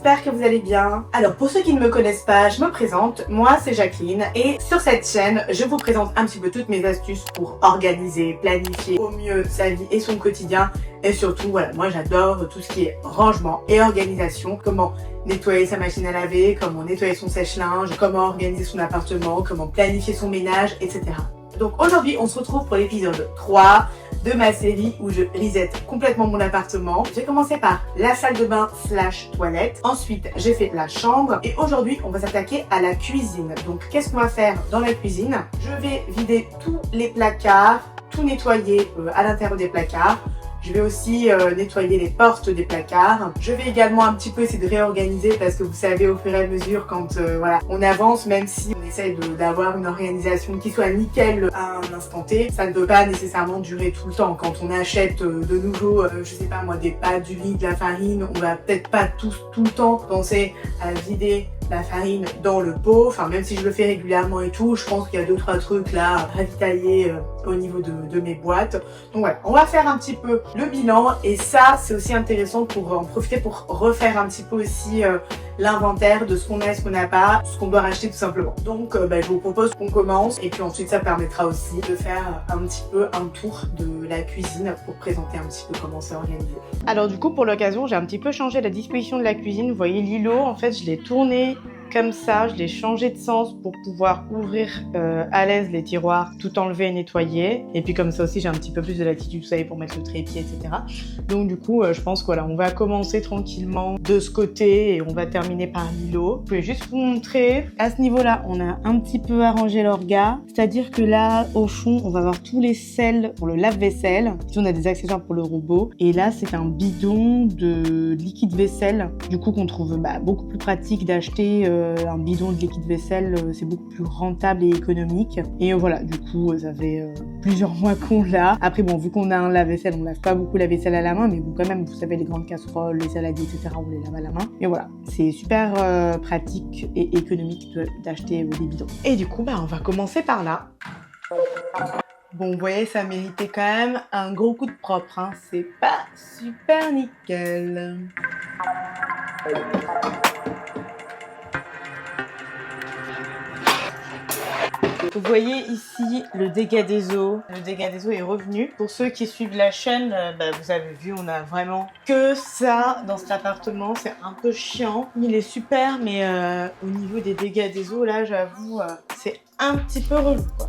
j'espère que vous allez bien. Alors pour ceux qui ne me connaissent pas, je me présente, moi c'est Jacqueline et sur cette chaîne, je vous présente un petit peu toutes mes astuces pour organiser, planifier au mieux sa vie et son quotidien. Et surtout, voilà, moi j'adore tout ce qui est rangement et organisation, comment nettoyer sa machine à laver, comment nettoyer son sèche-linge, comment organiser son appartement, comment planifier son ménage, etc. Donc aujourd'hui, on se retrouve pour l'épisode 3 de ma série où je reset complètement mon appartement. J'ai commencé par la salle de bain / toilette. Ensuite, j'ai fait la chambre. Et aujourd'hui, on va s'attaquer à la cuisine. Donc, qu'est-ce qu'on va faire dans la cuisine? Je vais vider tous les placards, tout nettoyer à l'intérieur des placards. Je vais aussi nettoyer les portes des placards. Je vais également un petit peu essayer de réorganiser parce que vous savez, au fur et à mesure, quand voilà, on avance, même si on essaye d'avoir une organisation qui soit nickel à un instant T, ça ne peut pas nécessairement durer tout le temps. Quand on achète de nouveau, je sais pas moi, des pâtes, du riz, de la farine, on va peut-être pas tout le temps penser à vider la farine dans le pot, enfin même si je le fais régulièrement et tout, je pense qu'il y a 2-3 trucs là à ravitailler au niveau de mes boîtes. Donc voilà, on va faire un petit peu le bilan et ça c'est aussi intéressant pour en profiter pour refaire un petit peu aussi l'inventaire de ce qu'on a, ce qu'on n'a pas, ce qu'on doit racheter tout simplement. Donc je vous propose qu'on commence et puis ensuite ça permettra aussi de faire un petit peu un tour de la cuisine pour présenter un petit peu comment c'est organisé. Alors du coup pour l'occasion j'ai un petit peu changé la disposition de la cuisine. Vous voyez l'îlot, en fait je l'ai tourné comme ça, je l'ai changé de sens pour pouvoir ouvrir à l'aise les tiroirs, tout enlever et nettoyer. Et puis comme ça aussi, j'ai un petit peu plus de latitude, vous savez, pour mettre le trépied, etc. Donc du coup, je pense que voilà, on va commencer tranquillement de ce côté et on va terminer par l'îlot. Je vais juste vous montrer. À ce niveau-là, on a un petit peu arrangé l'orga. C'est-à-dire que là, au fond, on va avoir tous les sels pour le lave-vaisselle. Ici, on a des accessoires pour le robot. Et là, c'est un bidon de liquide vaisselle. Du coup, qu'on trouve beaucoup plus pratique d'acheter un bidon de liquide vaisselle, c'est beaucoup plus rentable et économique. Et voilà, du coup, ça fait plusieurs mois qu'on l'a. Après, bon, vu qu'on a un lave-vaisselle, on lave pas beaucoup la vaisselle à la main, mais bon, quand même, vous savez, les grandes casseroles, les saladiers, etc., on les lave à la main. Et voilà, c'est super pratique et économique d'acheter des bidons. Et du coup, on va commencer par là. Bon, vous voyez, ça méritait quand même un gros coup de propre, hein. C'est pas super nickel. Vous voyez ici le dégât des eaux. Le dégât des eaux est revenu. Pour ceux qui suivent la chaîne, vous avez vu, on a vraiment que ça dans cet appartement. C'est un peu chiant. Il est super, mais au niveau des dégâts des eaux, là, j'avoue, c'est un petit peu relou, quoi.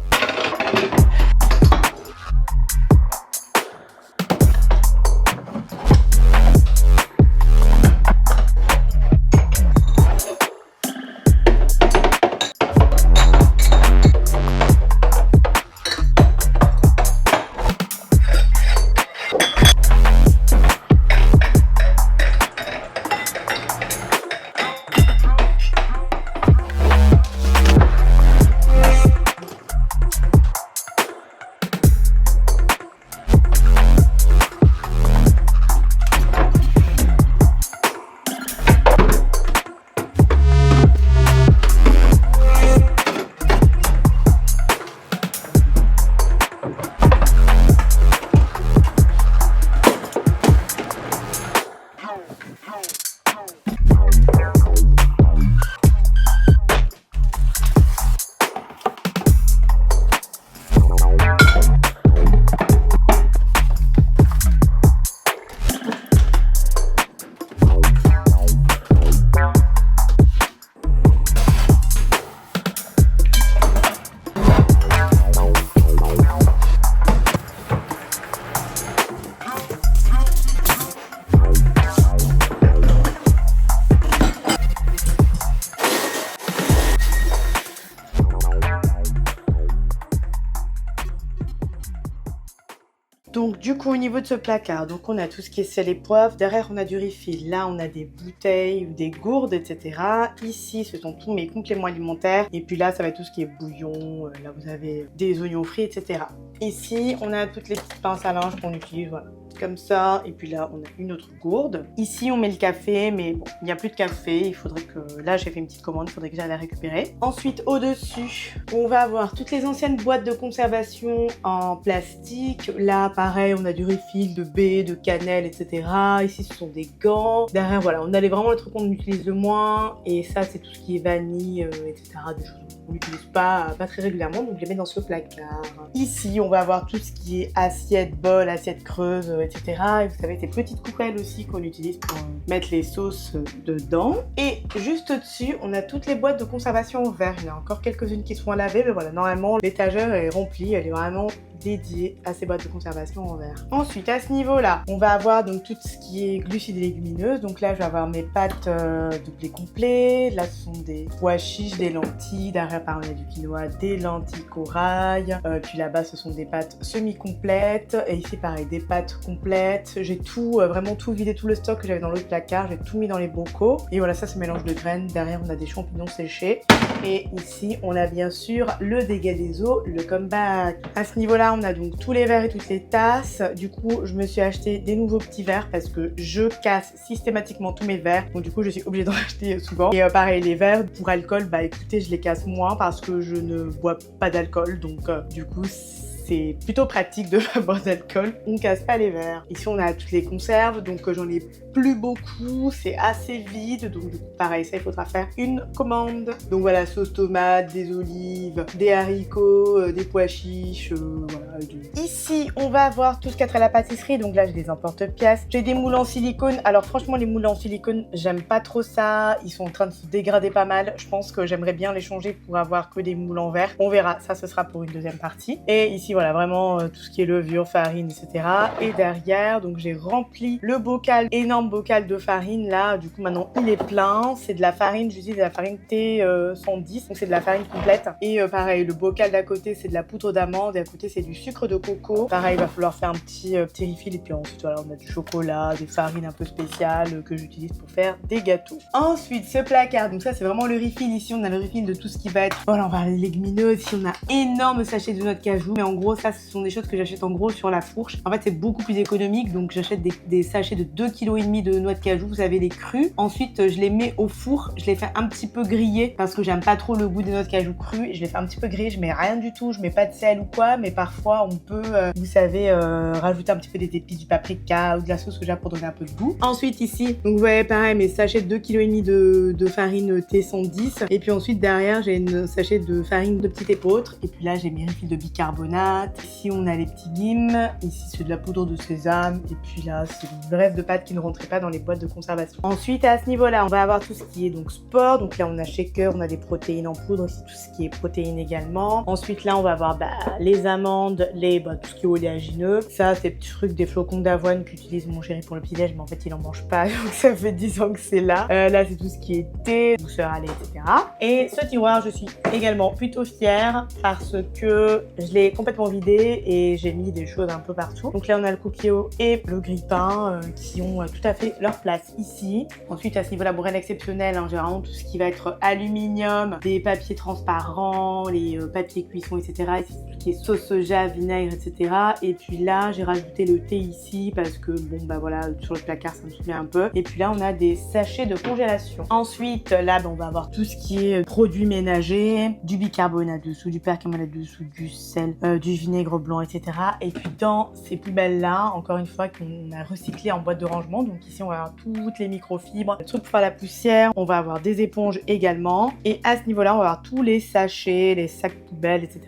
Donc du coup au niveau de ce placard, donc on a tout ce qui est sel et poivre, derrière on a du refill, là on a des bouteilles ou des gourdes, etc. Ici ce sont tous mes compléments alimentaires et puis là ça va être tout ce qui est bouillon, là vous avez des oignons frits, etc. Ici on a toutes les petites pinces à linge qu'on utilise, voilà. comme ça. Et puis là, on a une autre gourde. Ici, on met le café, mais bon, il n'y a plus de café. Il faudrait que... Là, j'ai fait une petite commande, il faudrait que j'aille la récupérer. Ensuite, au-dessus, on va avoir toutes les anciennes boîtes de conservation en plastique. Là, pareil, on a du refill de baie, de cannelle, etc. Ici, ce sont des gants. Derrière, voilà, on a vraiment le truc qu'on utilise le moins. Et ça, c'est tout ce qui est vanille, etc. Des choses qu'on n'utilise pas très régulièrement, donc je les mets dans ce placard. Ici, on va avoir tout ce qui est assiette, bol, assiette creuse, etc. Et vous savez, ces petites coupelles aussi qu'on utilise pour mettre les sauces dedans. Et juste au-dessus, on a toutes les boîtes de conservation au verre. Il y en a encore quelques-unes qui sont à laver, mais voilà, normalement, l'étagère est remplie, elle est vraiment dédiée à ces boîtes de conservation en verre. Ensuite, à ce niveau-là, on va avoir donc tout ce qui est glucides et légumineuses. Donc là, je vais avoir mes pâtes de blé complet. Là, ce sont des pois chiches, des lentilles. Derrière, par exemple, il y a du quinoa, des lentilles corail. Puis là-bas, ce sont des pâtes semi-complètes. Et ici, pareil, des pâtes complètes. J'ai tout, vraiment tout vidé, tout le stock que j'avais dans l'autre placard. J'ai tout mis dans les bocaux. Et voilà, ça, c'est mélange de graines. Derrière, on a des champignons séchés. Et ici, on a bien sûr le dégât des eaux, le comeback. À ce niveau-là, on a donc tous les verres et toutes les tasses. Du coup, je me suis acheté des nouveaux petits verres parce que je casse systématiquement tous mes verres. Donc du coup, je suis obligée d'en acheter souvent. Et pareil, les verres pour alcool, bah écoutez, je les casse moins parce que je ne bois pas d'alcool. Donc du coup, c'est plutôt pratique de pas boire d'alcool. On casse pas les verres. Ici, on a toutes les conserves, donc j'en ai plus beaucoup. C'est assez vide, donc du coup, pareil, ça, il faudra faire une commande. Donc voilà, sauce tomate, des olives, des haricots, des pois chiches, voilà. Ici, on va avoir tout ce qui a trait à la pâtisserie. Donc là, j'ai des emporte-pièces. J'ai des moules en silicone. Alors franchement, les moules en silicone, j'aime pas trop ça. Ils sont en train de se dégrader pas mal. Je pense que j'aimerais bien les changer pour avoir que des moules en verre. On verra. Ça, ce sera pour une deuxième partie. Et ici, voilà, vraiment tout ce qui est levure, farine, etc. Et derrière, donc j'ai rempli le bocal, énorme bocal de farine. Là, du coup, maintenant, il est plein. C'est de la farine, j'utilise de la farine T110. Donc c'est de la farine complète. Et pareil, le bocal d'à côté, c'est de la poudre d'amande. Et à côté, c'est du sucre de coco. Pareil, il va falloir faire un petit refill. Et puis ensuite, voilà, on a du chocolat, des farines un peu spéciales que j'utilise pour faire des gâteaux. Ensuite, ce placard, donc ça, c'est vraiment le refill. Ici, on a le refill de tout ce qui va être, voilà, on va parler des légumineuses. Ici, on a énorme sachet de noix de cajou. Mais en gros, ça, ce sont des choses que j'achète en gros sur la fourche. En fait, c'est beaucoup plus économique. Donc, j'achète des sachets de 2,5 kg de noix de cajou. Vous savez, les crues. Ensuite, je les mets au four. Je les fais un petit peu griller parce que j'aime pas trop le goût des noix de cajou crues. Je les fais un petit peu griller. Je mets rien du tout. Je mets pas de sel ou quoi. Mais parfois, on peut, vous savez, rajouter un petit peu des épices, du paprika ou de la sauce soja pour donner un peu de goût. Ensuite, ici, donc vous voyez, pareil, mes sachets de 2,5 kg de farine T110. Et puis ensuite, derrière, j'ai une sachet de farine de petite épeautre. Et puis là, j'ai mes refils de bicarbonate. Ici, on a les petits gims. Ici, c'est de la poudre de sésame. Et puis là, c'est une brève de pâtes qui ne rentrait pas dans les boîtes de conservation. Ensuite, à ce niveau-là, on va avoir tout ce qui est donc sport. Donc là, on a shaker, on a des protéines en poudre. Ici, tout ce qui est protéines également. Ensuite, là, on va avoir les amandes, tout ce qui est oléagineux. Ça, c'est le truc des flocons d'avoine qu'utilise mon chéri pour le petit-déj. Mais en fait, il en mange pas. Donc ça fait 10 ans que c'est là. Là, c'est tout ce qui est thé, douceur à lait, etc. Et ce tiroir, je suis également plutôt fière parce que je l'ai complètement vidé et j'ai mis des choses un peu partout. Donc là, on a le coquillot et le grille-pain qui ont tout à fait leur place ici. Ensuite, à ce niveau-là, pour rien d'exceptionnel, j'ai vraiment tout ce qui va être aluminium, des papiers transparents, les papiers cuisson, etc. Ici, tout ce qui est sauce soja, vinaigre, etc. Et puis là, j'ai rajouté le thé ici parce que, bon, bah voilà, sur le placard, ça me souvient un peu. Et puis là, on a des sachets de congélation. Ensuite, là, on va avoir tout ce qui est produits ménagers, du bicarbonate dessous, du percarbonate dessous, du sel, du vinaigre blanc, etc. Et puis dans ces poubelles-là, encore une fois, qu'on a recyclé en boîte de rangement. Donc ici, on va avoir toutes les microfibres, le truc pour faire la poussière. On va avoir des éponges également. Et à ce niveau-là, on va avoir tous les sachets, les sacs poubelles, etc.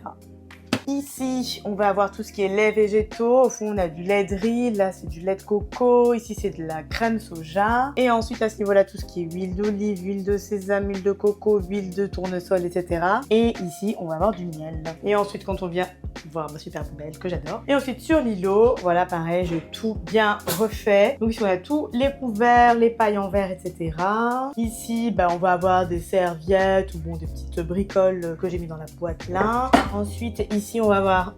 Ici, on va avoir tout ce qui est lait végétaux. Au fond, on a du lait de riz. Là, c'est du lait de coco. Ici, c'est de la crème soja. Et ensuite, à ce niveau-là, tout ce qui est huile d'olive, huile de sésame, huile de coco, huile de tournesol, etc. Et ici, on va avoir du miel. Et ensuite, quand on vient voir ma super poubelle que j'adore. Et ensuite, sur l'îlot, voilà, pareil, j'ai tout bien refait. Donc ici, on a tous les couverts, les pailles en verre, etc. Ici, on va avoir des serviettes ou bon, des petites bricoles que j'ai mis dans la boîte là. Ensuite, ici, on va avoir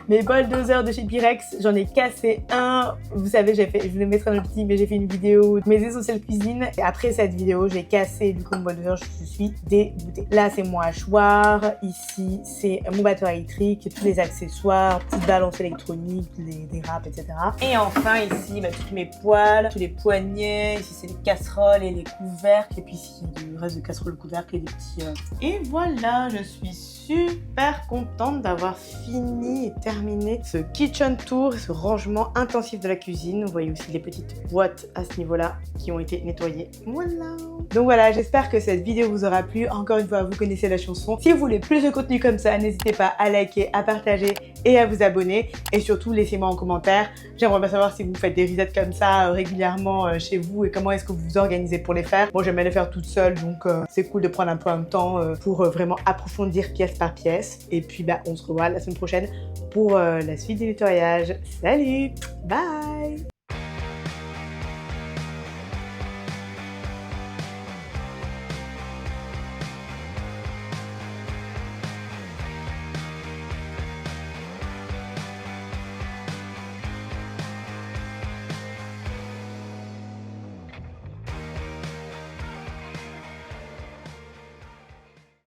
Mes bols doseurs de chez Pyrex, j'en ai cassé un. Vous savez, je vous le mettrai dans le petit, mais j'ai fait une vidéo de mes essentiels cuisine. Et après cette vidéo, j'ai cassé du coup mon bol doseur, je suis dégoûtée. Là, c'est mon hachoir. Ici, c'est mon batteur électrique, tous les accessoires, petites balances électroniques, des râpes, etc. Et enfin, ici, toutes mes poêles, tous les poignets. Ici, c'est les casseroles et les couvercles. Et puis ici, il y a du reste de casseroles, couvercles et des petits... Et voilà, je suis super contente d'avoir fini et terminé ce kitchen tour, ce rangement intensif de la cuisine. Vous voyez aussi les petites boîtes à ce niveau-là qui ont été nettoyées. Voilà. Donc voilà, j'espère que cette vidéo vous aura plu. Encore une fois, vous connaissez la chanson. Si vous voulez plus de contenu comme ça, n'hésitez pas à liker, à partager et à vous abonner. Et surtout, laissez-moi en commentaire. J'aimerais bien savoir si vous faites des recettes comme ça régulièrement chez vous et comment est-ce que vous vous organisez pour les faire. Moi, j'aime bien les faire toute seule, donc c'est cool de prendre un peu de temps pour vraiment approfondir pièce par pièce. Et puis, on se revoit la semaine prochaine pour la suite du nettoyage. Salut, bye!